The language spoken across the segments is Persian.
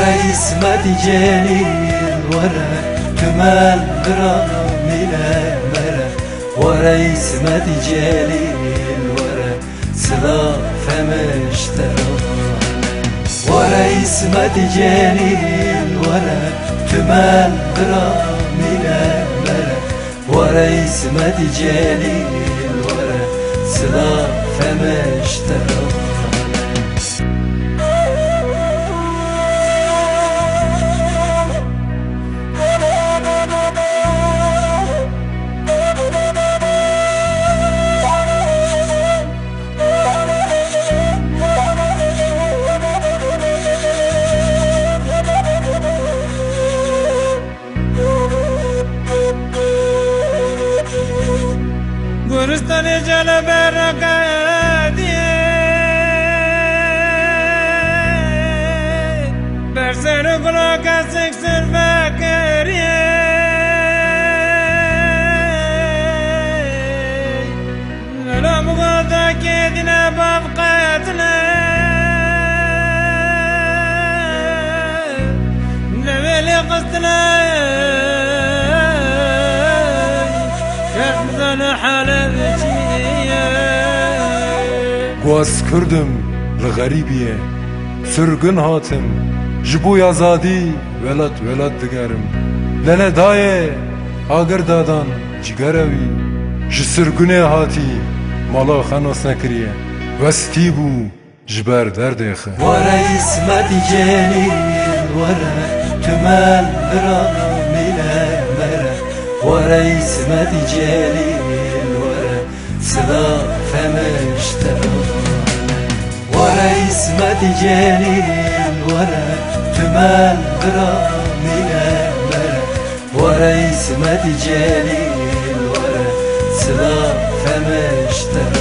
ورا اسمت جليل ورا تمال غرام إلى مرة ورا اسمت جليل ورا صلا فمشترى ورا اسمت جليل ورا تمال غرام إلى مرة ورا اسمت جليل ورا صلا فمشترى گورستان جل برقدیه بر سر گلا کسک سر فکریه لا مقاطع کدینا باب قتله نویلی قصدنا گواز کردم لغریبیه سرگن هاتم جبوی آزادی ولد دگرم لنه دایه آگر دادان جگروی جسرگنه هاتی مالا خانوس نکریه وستی بو جبر دردخه ورا اسمت جليل ورا تمال غرام إلى مرة ورا اسمت جليل ورا صلا فمشترى ورا اسمت جليل ورا تمال غرام إلى مرة ورا اسمت جليل ورا صلا فمشترى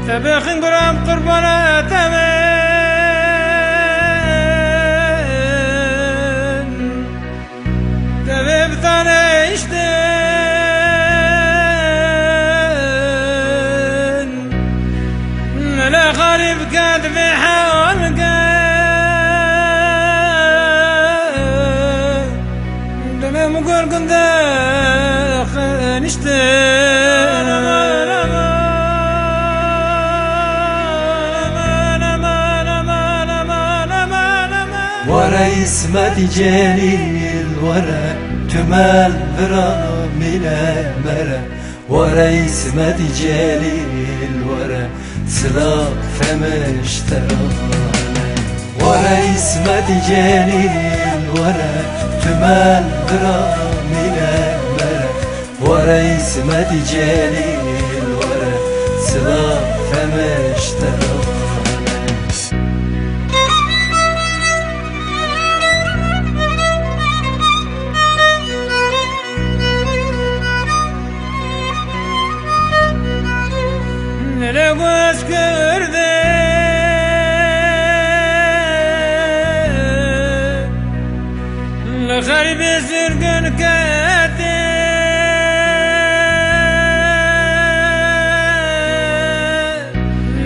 تبخن قرام قربانا تمن تبي بثاني اشتن لا غريب كاد في حالك دمي مقول كنت اشتن ورا اسمت جليل ورا تمال غرام إلى مرة ورا اسمت جليل ورا صلا فمشترى ورا اسمت جليل ورا تمال غرام إلى مرة ورا اسمت جليل ورا صلا فمشترى لقوس كرده لخرب سرقن كاتي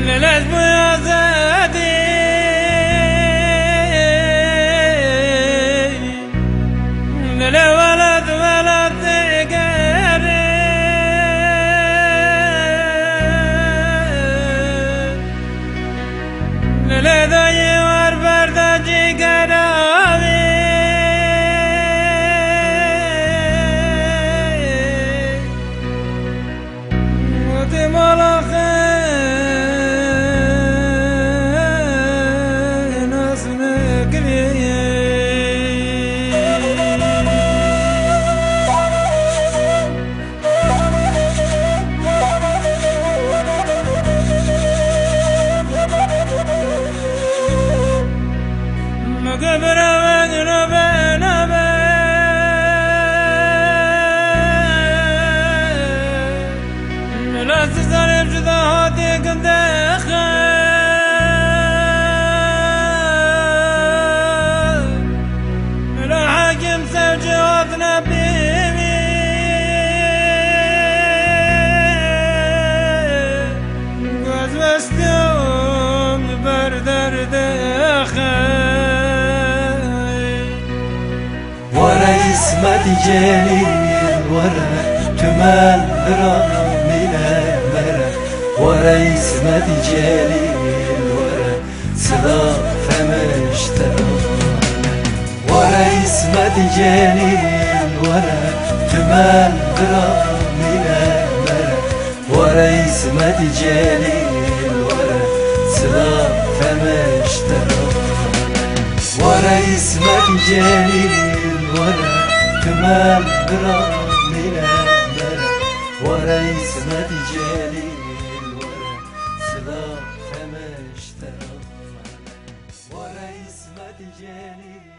للازم يازادي للا ولد تقاري لدای ور برداجی گرامی و تی مالا خین اسم کریه مقبرة وقربة نبة لا تزال بجدهاتي كنت أخاف لا حاجة اسمت جليل ورا تمال برام الامره ورا اسمت جليل ورا سلاف مشترانه ورا اسمت جليل ورا تمال برام الامره ورا اسمت جليل ورا سلاف مشترانه ورا اسمت جليل ورا تمال برام الامره ورا اسمت جليل ورا سلاف مشترانه ورا اسمت جليل